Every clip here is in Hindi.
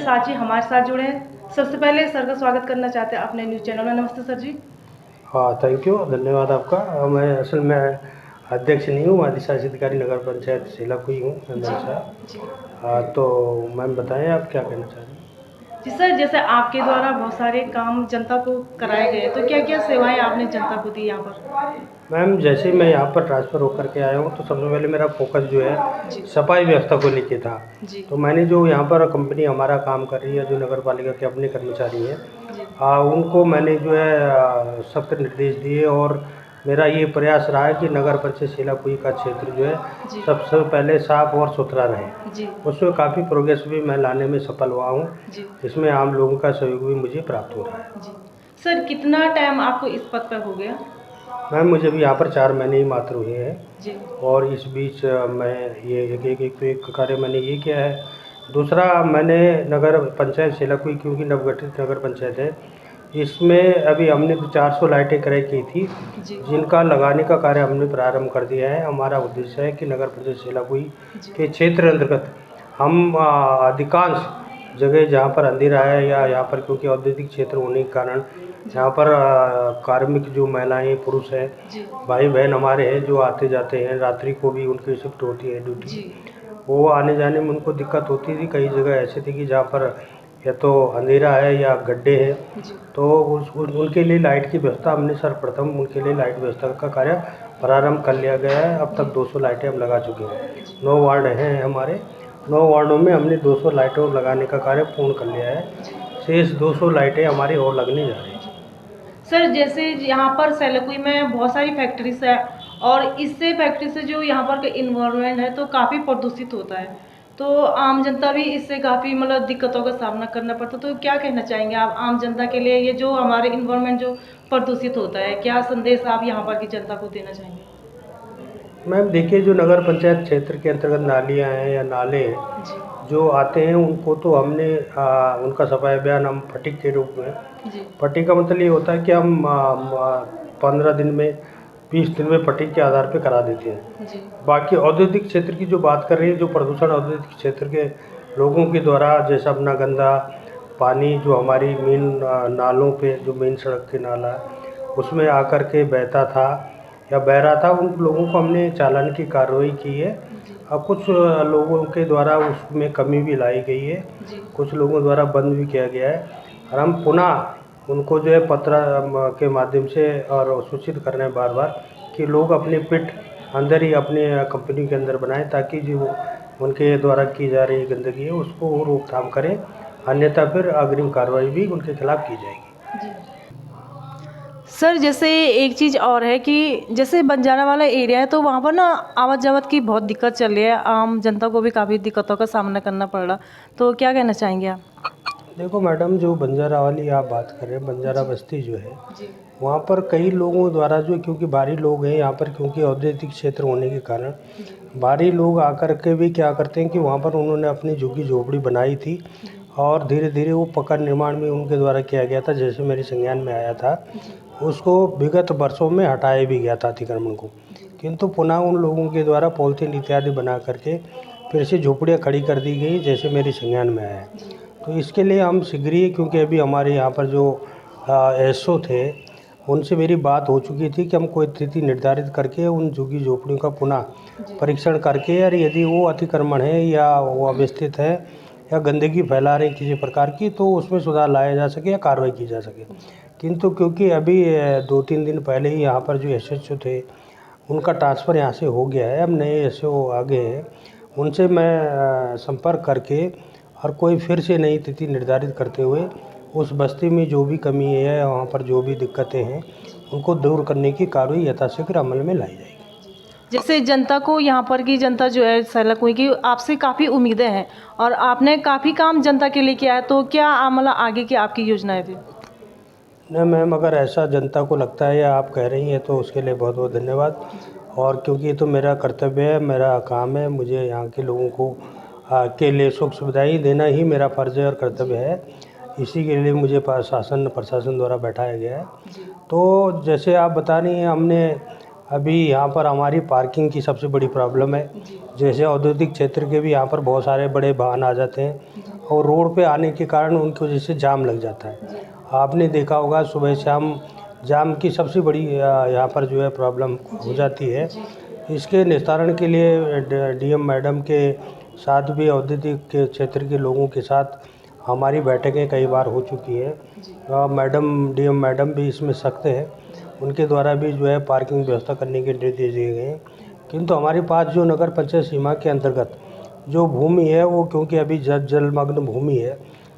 साथ ही हमारे साथ जुड़े हैं। सबसे पहले सर का स्वागत करना चाहते हैं अपने न्यूज़ चैनल में। नमस्ते सर जी। हाँ, थैंक यू, धन्यवाद आपका। मैं असल में अध्यक्ष नहीं हूँ, अधिशासी अधिकारी नगर पंचायत सेलाकुई हूँ, नंदन साहब। जी हाँ, तो मैम बताएं आप क्या कहना चाह रहे हैं। जी सर, जैसे आपके द्वारा बहुत सारे काम जनता को कराए गए, तो क्या क्या सेवाएं आपने जनता को दी यहाँ पर? मैम, जैसे ही मैं यहाँ पर ट्रांसफ़र होकर के आया हूँ तो सबसे पहले मेरा फोकस जो है जी सफाई व्यवस्था को लेके था। जी तो मैंने जो यहाँ पर कंपनी हमारा काम कर रही है, जो नगर पालिका के अपने कर्मचारी हैं, जी उनको मैंने जो है सख्त निर्देश दिए और मेरा ये प्रयास रहा है कि नगर परिषद सेलाकुई का क्षेत्र जो है जी सबसे पहले साफ़ और सुथरा रहे। जी उसमें काफ़ी प्रोग्रेस भी मैं लाने में सफल हुआ हूँ। जी इसमें आम लोगों का सहयोग भी मुझे प्राप्त हो रहा है। जी सर, कितना टाइम आपको इस पद पर हो गया? मैम, मुझे अभी यहाँ पर 4 महीने ही मात्र हुए हैं जी और इस बीच मैं ये एक कार्य मैंने ये किया है। दूसरा, मैंने नगर पंचायत सेलाकुई, क्योंकि नवगठित नगर पंचायत है, इसमें अभी हमने 400 लाइटें क्रय की थी, जी जिनका लगाने का कार्य हमने प्रारंभ कर दिया है। हमारा उद्देश्य है कि नगर पंचायत सेलाकुई जी के क्षेत्र अंतर्गत हम अधिकांश जगह जहाँ पर अंधेरा है या यहाँ पर, क्योंकि औद्योगिक क्षेत्र होने के कारण जी यहाँ पर कार्मिक जो महिलाएं पुरुष हैं, जी भाई बहन हमारे हैं जो आते जाते हैं, रात्रि को भी उनकी शिफ्ट होती है ड्यूटी, जी वो आने जाने में उनको दिक्कत होती थी। कई जगह ऐसी थी कि जहाँ पर या तो अंधेरा है या गड्ढे हैं, जी तो उनके लिए लाइट की व्यवस्था हमने सर्वप्रथम उनके लिए लाइट व्यवस्था का कार्य प्रारंभ कर लिया गया है। अब तक 200 लाइटें हम लगा चुके हैं। 9 वार्ड हैं हमारे, 9 वार्डों में हमने 200 लाइटों लगाने का कार्य पूर्ण कर लिया है। जी शेष 200 लाइटें हमारी और लगने जा रही हैं। सर, जैसे यहाँ पर सेलाकुई में बहुत सारी फैक्ट्रीज है और इससे फैक्ट्री से जो यहाँ पर का इन्वायरमेंट है तो काफ़ी प्रदूषित होता है, तो आम जनता भी इससे काफ़ी मतलब दिक्कतों का सामना करना पड़ता है। तो क्या कहना चाहेंगे आप आम जनता के लिए, ये जो हमारे इन्वायरमेंट जो प्रदूषित होता है, क्या संदेश आप यहाँ पर की जनता को देना चाहेंगे? मैम देखिए, जो नगर पंचायत क्षेत्र के अंतर्गत नालियाँ हैं या नाले हैं जी जो आते हैं, उनको तो हमने उनका सफाई अभियान हम फटिक के रूप में, जी फटिक का मतलब ये होता है कि हम 15 दिन में, 20 दिन में फटिक के आधार पे करा देते हैं। जी बाकी औद्योगिक क्षेत्र की जो बात कर रही है, जो प्रदूषण औद्योगिक क्षेत्र के लोगों के द्वारा, जैसा अपना गंदा पानी जो हमारी मेन नालों पे, जो मेन सड़क के नाला है उसमें आकर के बहता था या बह रहा था, उन लोगों को हमने चालान की कार्रवाई की है। जी अब कुछ लोगों के द्वारा उसमें कमी भी लाई गई है, जी कुछ लोगों द्वारा बंद भी किया गया है और हम पुनः उनको जो है पत्र के माध्यम से और सूचित कर रहे हैं बार बार कि लोग अपने पिट अंदर ही अपने कंपनी के अंदर बनाएं, ताकि जो उनके द्वारा की जा रही गंदगी है उसको वो रोकथाम करें, अन्यथा फिर अग्रिम कार्रवाई भी उनके खिलाफ की जाएगी। जी सर, जैसे एक चीज़ और है कि जैसे बंजारा वाला एरिया है तो वहाँ पर ना आवाज जावत की बहुत दिक्कत चल रही है, आम जनता को भी काफ़ी दिक्कतों का सामना करना पड़ रहा, तो क्या कहना चाहेंगे आप? देखो मैडम, जो बंजारा वाली आप बात कर रहे हैं, बंजारा जी बस्ती जो है, जी वहाँ पर कई लोगों द्वारा, जो क्योंकि बाहरी लोग हैं यहाँ पर, क्योंकि औद्योगिक क्षेत्र होने के कारण जी बाहरी लोग आकर के भी क्या करते हैं कि वहाँ पर उन्होंने अपनी झुग्गी झोपड़ी बनाई थी जी और धीरे धीरे वो पक्का निर्माण भी उनके द्वारा किया गया था, जैसे मेरे संज्ञान में आया था। जी उसको विगत वर्षों में हटाया भी गया था अतिक्रमण को, जी किंतु पुनः उन लोगों के द्वारा पॉलिथीन इत्यादि बना करके फिर से झोपड़ियाँ खड़ी कर दी गई, जैसे मेरे संज्ञान में आया है। जी तो इसके लिए हम शीघ्र ही, क्योंकि अभी हमारे यहाँ पर जो एसओ थे, उनसे मेरी बात हो चुकी थी कि हम कोई तिथि निर्धारित करके उन झुग्गी झोपड़ियों का पुनः जी परीक्षण करके, और यदि वो अतिक्रमण है या वो अव्यवस्थित है या गंदगी फैला रहे किसी प्रकार की, तो उसमें सुधार लाया जा सके या कार्रवाई की जा सके। किंतु क्योंकि अभी 2-3 दिन पहले ही यहाँ पर जो एसएचओ थे, उनका ट्रांसफ़र यहाँ से हो गया है, अब नए एसओ आ गए हैं। उनसे मैं संपर्क करके और कोई फिर से नई तिथि निर्धारित करते हुए उस बस्ती में जो भी कमी है, वहाँ पर जो भी दिक्कतें हैं, उनको दूर करने की कार्रवाई यथाशीघ्र अमल में लाई जाएगी। जैसे जनता को, यहाँ पर की जनता जो है सेलाकुई की, आपसे काफ़ी उम्मीदें हैं और आपने काफ़ी काम जनता के लिए किया है, तो क्या मतलब आगे की आपकी योजना है फिर? नहीं मैम, अगर ऐसा जनता को लगता है या आप कह रही हैं तो उसके लिए बहुत बहुत धन्यवाद। जी और क्योंकि ये तो मेरा कर्तव्य है, मेरा काम है, मुझे यहाँ के लोगों को के लिए सुख सुविधाएं देना ही मेरा फ़र्ज़ है और कर्तव्य जी है। इसी के लिए मुझे प्रशासन द्वारा बैठाया गया है। जी तो जैसे आप बता रही हैं, हमने अभी यहाँ पर हमारी पार्किंग की सबसे बड़ी प्रॉब्लम है। जैसे औद्योगिक क्षेत्र के भी यहाँ पर बहुत सारे बड़े वाहन आ जाते हैं और रोड पे आने के कारण उनकी वजह से जाम लग जाता है। आपने देखा होगा सुबह शाम जाम की सबसे बड़ी यहाँ पर जो है प्रॉब्लम हो जाती है। इसके निस्तारण के लिए डीएम मैडम के साथ भी औद्योगिक के क्षेत्र के लोगों के साथ हमारी बैठकें कई बार हो चुकी है। डीएम मैडम भी इसमें सख्त है, उनके द्वारा भी जो है पार्किंग व्यवस्था करने के निर्देश दिए गए हैं। किंतु हमारे पास जो नगर पंचायत सीमा के अंतर्गत जो भूमि है वो क्योंकि अभी जलमग्न भूमि है,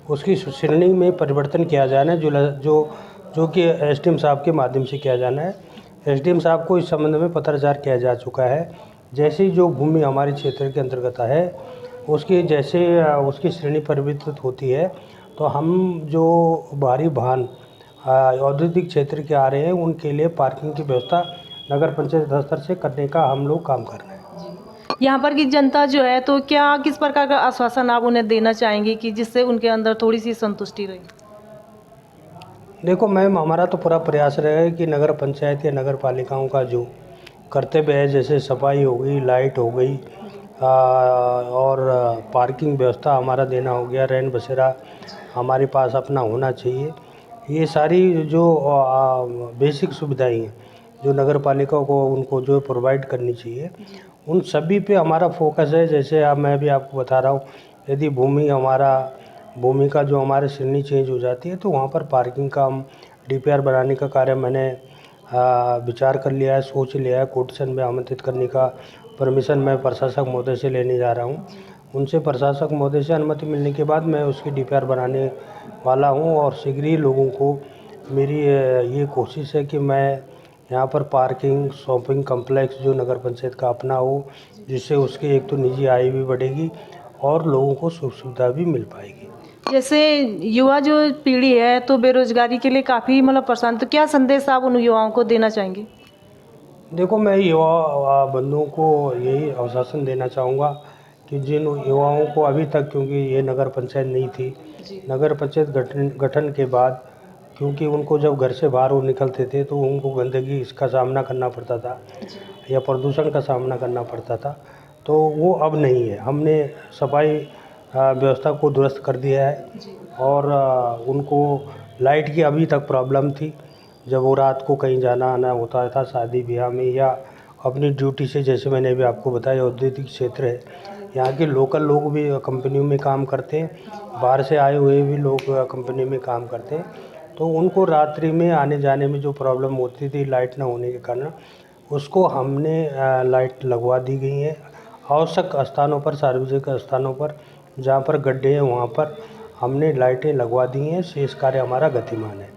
उसकी श्रेणी में परिवर्तन किया जाना है जो कि एसडीएम साहब के माध्यम से किया जाना है। एसडीएम साहब को इस संबंध में पत्राचार किया जा चुका है। जैसे ही जो भूमि हमारे क्षेत्र के अंतर्गत है उसकी श्रेणी परिवर्तित होती है तो हम जो भारी वाहन औद्योगिक क्षेत्र के आ रहे हैं उनके लिए पार्किंग की व्यवस्था नगर पंचायत स्तर से करने का हम लोग काम कर रहे हैं। यहाँ पर की जनता जो है तो क्या किस प्रकार का आश्वासन आप उन्हें देना चाहेंगे कि जिससे उनके अंदर थोड़ी सी संतुष्टि रहे? देखो मैम, हमारा तो पूरा प्रयास रहेगा कि नगर पंचायत या नगर पालिकाओं का जो कर्तव्य है, जैसे सफाई हो गई, लाइट हो गई और पार्किंग व्यवस्था हमारा देना हो गया, रैन बसेरा हमारे पास अपना होना चाहिए। ये सारी जो बेसिक सुविधाएं हैं जो नगर पालिका को उनको जो प्रोवाइड करनी चाहिए, उन सभी पे हमारा फोकस है। जैसे अब मैं भी आपको बता रहा हूँ, यदि भूमि का जो हमारे श्रेणी चेंज हो जाती है तो वहाँ पर पार्किंग का हम डीपीआर बनाने का कार्य मैंने विचार कर लिया है, सोच लिया है। कोटेशन में आमंत्रित करने का परमिशन मैं प्रशासक महोदय से लेने जा रहा हूँ। उनसे प्रशासक महोदय से अनुमति मिलने के बाद मैं उसकी डीपीआर बनाने वाला हूँ और शीघ्र ही लोगों को मेरी ये कोशिश है कि मैं यहाँ पर पार्किंग शॉपिंग कम्प्लेक्स जो नगर पंचायत का अपना हो, जिससे उसकी एक तो निजी आय भी बढ़ेगी और लोगों को सुख सुविधा भी मिल पाएगी। जैसे युवा जो पीढ़ी है तो बेरोजगारी के लिए काफ़ी परेशान, तो क्या संदेश आप उन युवाओं को देना चाहेंगे? देखो, मैं युवा बंधुओं को यही आश्वासन देना चाहूँगा कि जिन युवाओं को अभी तक, क्योंकि ये नगर पंचायत नहीं थी, नगर पंचायत गठन के बाद क्योंकि उनको जब घर से बाहर वो निकलते थे तो उनको गंदगी इसका सामना करना पड़ता था या प्रदूषण का सामना करना पड़ता था, तो वो अब नहीं है। हमने सफाई व्यवस्था को दुरुस्त कर दिया है और उनको लाइट की अभी तक प्रॉब्लम थी। जब वो रात को कहीं जाना आना होता था शादी ब्याह में या अपनी ड्यूटी से, जैसे मैंने अभी आपको बताया औद्योगिक क्षेत्र है, यहाँ के लोकल लोग भी कंपनियों में काम करते हैं, बाहर से आए हुए भी लोग कंपनी में काम करते हैं, तो उनको रात्रि में आने जाने में जो प्रॉब्लम होती थी लाइट ना होने के कारण, उसको हमने लाइट लगवा दी गई है। आवश्यक स्थानों पर, सार्वजनिक स्थानों पर जहाँ पर गड्ढे हैं वहाँ पर हमने लाइटें लगवा दी हैं। शेष कार्य हमारा गतिमान है।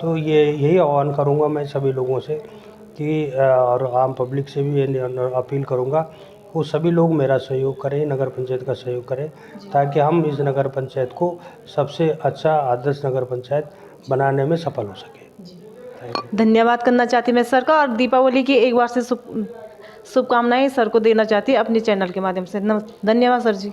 तो यही आह्वान करूँगा मैं सभी लोगों से कि और आम पब्लिक से भी ये अपील करूँगा वो सभी लोग मेरा सहयोग करें, नगर पंचायत का सहयोग करें, ताकि हम इस नगर पंचायत को सबसे अच्छा आदर्श नगर पंचायत बनाने में सफल हो सके। धन्यवाद करना चाहती मैं सर का, और दीपावली की एक बार से शुभकामनाएं सर को देना चाहती अपने चैनल के माध्यम से। धन्यवाद सर जी।